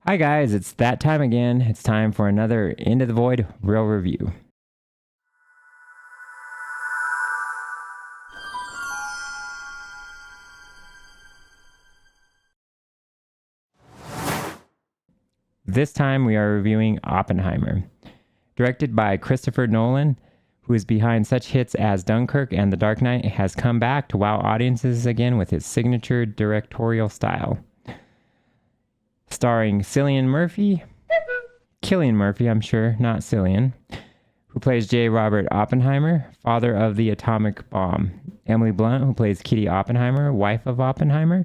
Hi guys, it's that time again. It's time for another Into the Void real review. This time we are reviewing Oppenheimer. Directed by Christopher Nolan, who is behind such hits as Dunkirk and The Dark Knight, has come back to wow audiences again with his signature directorial style. Starring Cillian Murphy, I'm sure, not Cillian, who plays J. Robert Oppenheimer, father of the atomic bomb. Emily Blunt, who plays Kitty Oppenheimer, wife of Oppenheimer.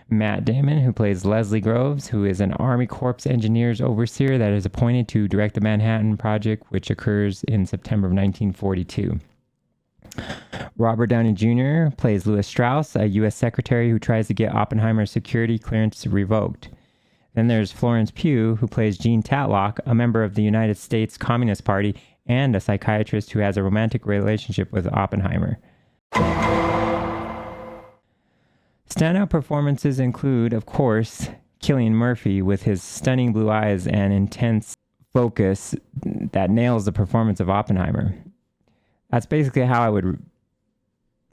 Matt Damon, who plays Leslie Groves, who is an Army Corps engineer's overseer that is appointed to direct the Manhattan Project, which occurs in September of 1942. Robert Downey Jr. plays Louis Strauss, a U.S. secretary who tries to get Oppenheimer's security clearance revoked. Then there's Florence Pugh, who plays Jean Tatlock, a member of the United States Communist Party and a psychiatrist who has a romantic relationship with Oppenheimer. Standout performances include, of course, Cillian Murphy with his stunning blue eyes and intense focus that nails the performance of Oppenheimer. That's basically how I would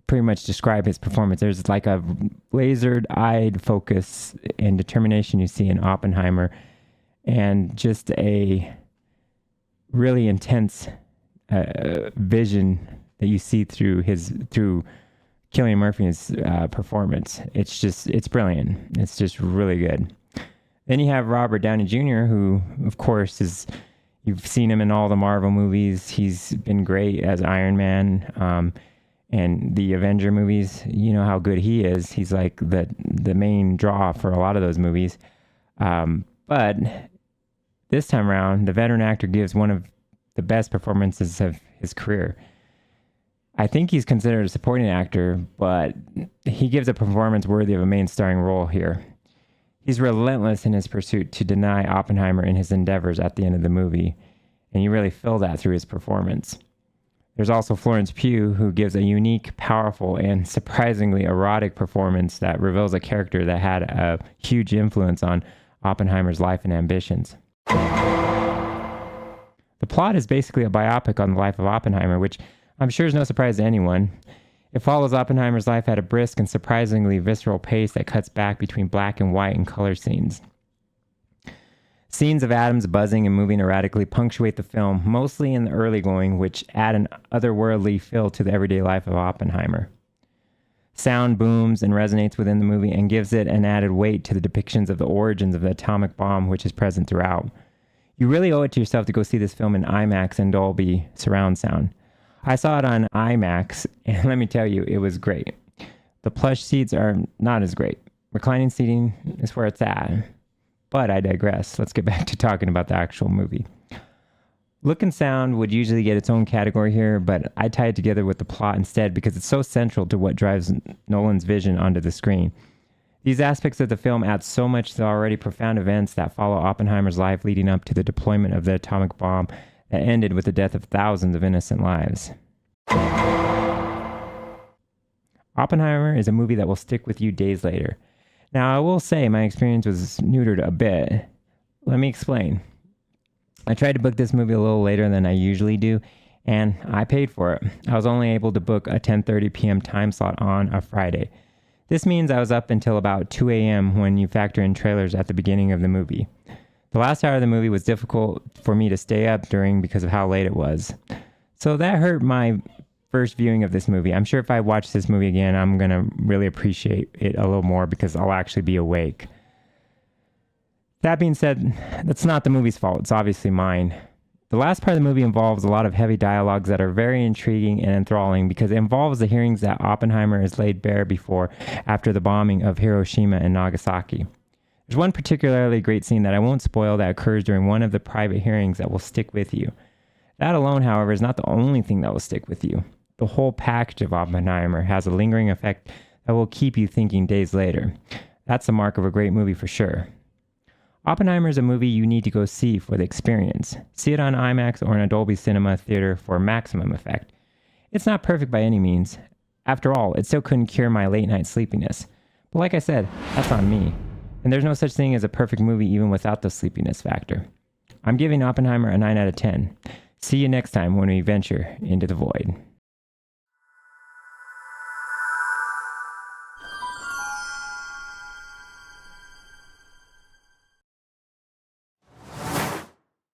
pretty much describe his performance. There's like a lasered-eyed focus and determination you see in Oppenheimer, and just a really intense vision that you see through Cillian Murphy's performance. It's brilliant. It's just really good. Then you have Robert Downey Jr., who, of course, you've seen him in all the Marvel movies. He's been great as Iron Man and the Avenger movies. You know how good he is. He's like the main draw for a lot of those movies. But this time around, the veteran actor gives one of the best performances of his career. I think he's considered a supporting actor, but he gives a performance worthy of a main starring role here. He's relentless in his pursuit to deny Oppenheimer in his endeavors at the end of the movie, and you really feel that through his performance. There's also Florence Pugh, who gives a unique, powerful, and surprisingly erotic performance that reveals a character that had a huge influence on Oppenheimer's life and ambitions. The plot is basically a biopic on the life of Oppenheimer, which I'm sure is no surprise to anyone. It follows Oppenheimer's life at a brisk and surprisingly visceral pace that cuts back between black and white and color scenes. Scenes of atoms buzzing and moving erratically punctuate the film, mostly in the early going, which add an otherworldly feel to the everyday life of Oppenheimer. Sound booms and resonates within the movie and gives it an added weight to the depictions of the origins of the atomic bomb, which is present throughout. You really owe it to yourself to go see this film in IMAX and Dolby surround sound. I saw it on IMAX, and let me tell you, it was great. The plush seats are not as great. Reclining seating is where it's at. But I digress. Let's get back to talking about the actual movie. Look and sound would usually get its own category here, but I tie it together with the plot instead because it's so central to what drives Nolan's vision onto the screen. These aspects of the film add so much to the already profound events that follow Oppenheimer's life leading up to the deployment of the atomic bomb that ended with the death of thousands of innocent lives. Oppenheimer is a movie that will stick with you days later. Now, I will say my experience was neutered a bit. Let me explain. I tried to book this movie a little later than I usually do, and I paid for it. I was only able to book a 10:30 p.m. time slot on a Friday. This means I was up until about 2 a.m. when you factor in trailers at the beginning of the movie. The last hour of the movie was difficult for me to stay up during because of how late it was. So that hurt my first viewing of this movie. I'm sure if I watch this movie again, I'm going to really appreciate it a little more because I'll actually be awake. That being said, that's not the movie's fault. It's obviously mine. The last part of the movie involves a lot of heavy dialogues that are very intriguing and enthralling because it involves the hearings that Oppenheimer has laid bare before after the bombing of Hiroshima and Nagasaki. There's one particularly great scene that I won't spoil that occurs during one of the private hearings that will stick with you. That alone, however, is not the only thing that will stick with you. The whole package of Oppenheimer has a lingering effect that will keep you thinking days later. That's the mark of a great movie for sure. Oppenheimer is a movie you need to go see for the experience. See it on IMAX or in a Dolby Cinema theater for maximum effect. It's not perfect by any means. After all, it still couldn't cure my late night sleepiness. But like I said, that's on me. And there's no such thing as a perfect movie even without the sleepiness factor. I'm giving Oppenheimer a 9 out of 10. See you next time when we venture into the void.